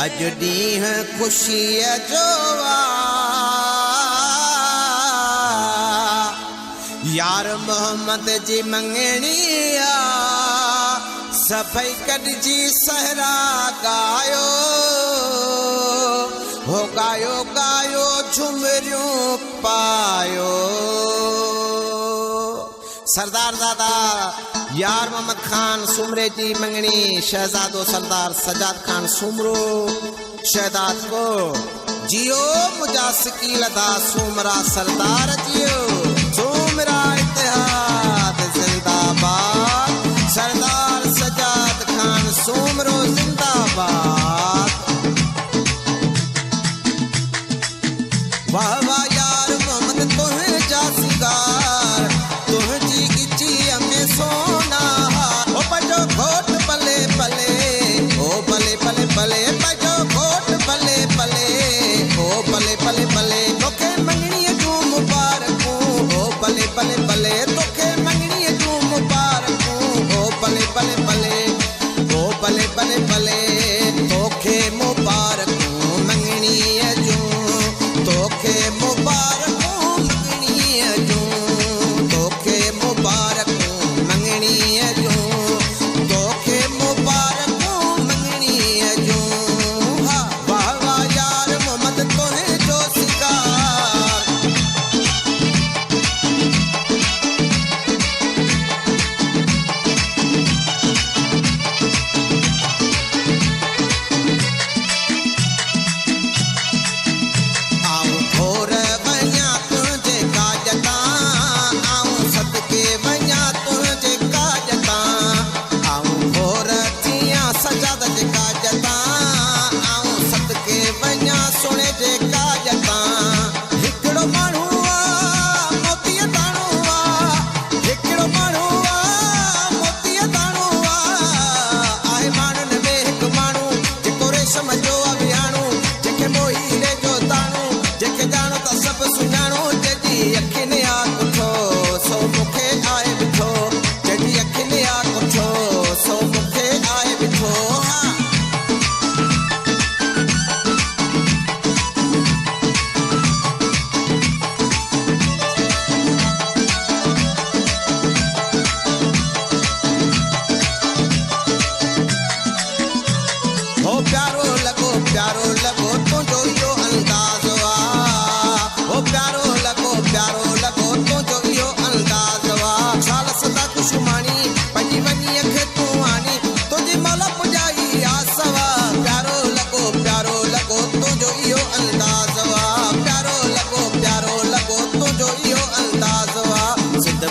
अज ॾींह ख़ुशीअ जो यार मोहम्मद जी मंगणी सभई कढजी सहरा गायो हो गायो गायो झुमरियूं पायो। सरदार दादा यार मोहम्मद खान सुमरे जी मंगणी शहजादो सरदार सजाद खान सुमरो शहदाद को जियो मुझा सकील दा सुमरा सरदार जियो सुमरा इतिहाद जिंदाबाद सरदार सजाद खान सुमरो जिंदाबाद। वाह वाह यार मोहम्मद तुहे जा सिंगार तुझी गिची में सोना ओ बजो घोट पले पले ओ पले पले पले बजो घोट पले पले ओ पले पले पले तोखे मंगणी जूं मुबारकूं ओ पले पले पले तोखे मंगणी जूं मुबारकूं ओ पले पले पले ओ पले पले पले तोखे मुबारकूं मंगणी जूं तोखे मुबारकूं मंगणी जूं तोखे मुबारकूं मंगणी जूं तोखे मुबारकूं मंगणी जूं। हा वाह वाह यार मोहम्मद तोहे जो सिंगार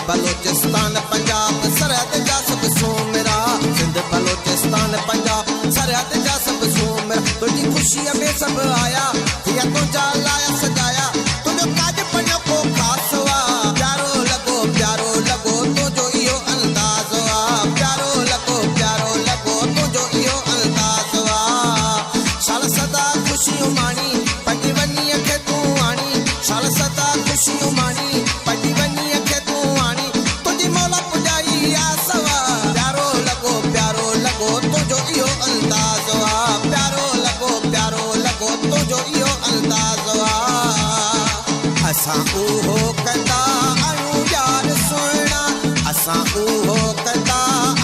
बलोचिस्तान पंजाब सरहद जा सब सुमरा सिंध बलोचिस्तान पंजाब सरहद जा सब सुमरा तुझी खुशी में सब आया थिया तुझा लाया सजाया तुझो काज पनो को खास वा प्यारो लगो तुझो इहो अंदाज वा प्यारो लगो तुझो इहो अंदाज वा साल सदा खुशियूं माणी पंजी वनी खे तूं आणी साल सदा खुशियूं माणी पंजी वनी असां उहो कंदा आहियूं यार सुहिणा असां उहो कंदा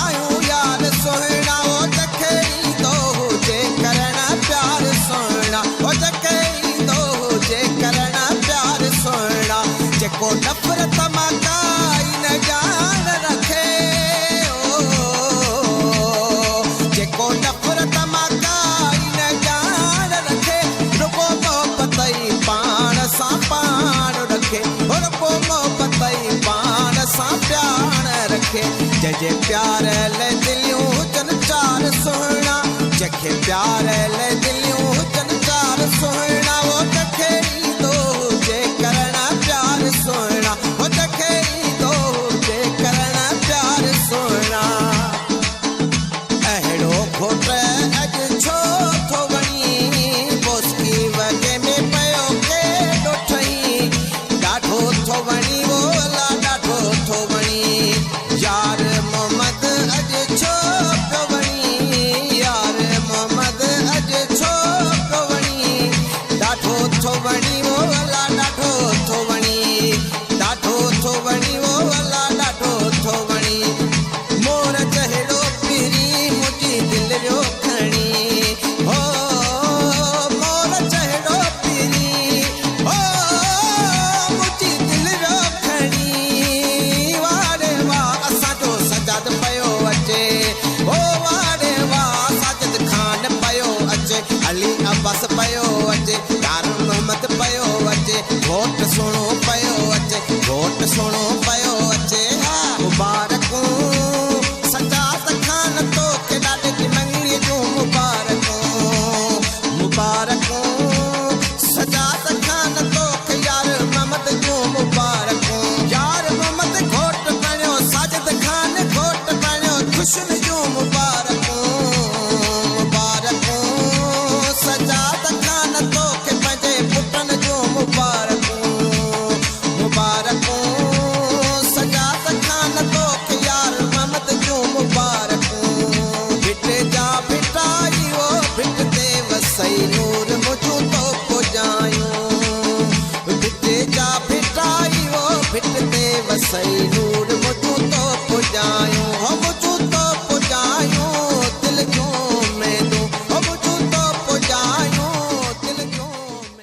आहियूं यार सुहिणा ओ जंहिंखे ईंदो हुजे करणु प्यार सुहिणा ओ जंहिंखे ईंदो हुजे करणु प्यार सुहिणा जेको नफ़रत मां काई न ॼाण रखे जेको नफ़रत मां काई न ॼाण रखे रुगो मोहबत ई पाण सां पाण रखे मोहबत ई पाण सां प्यार रखे जंहिंजे प्यार लाइ दिल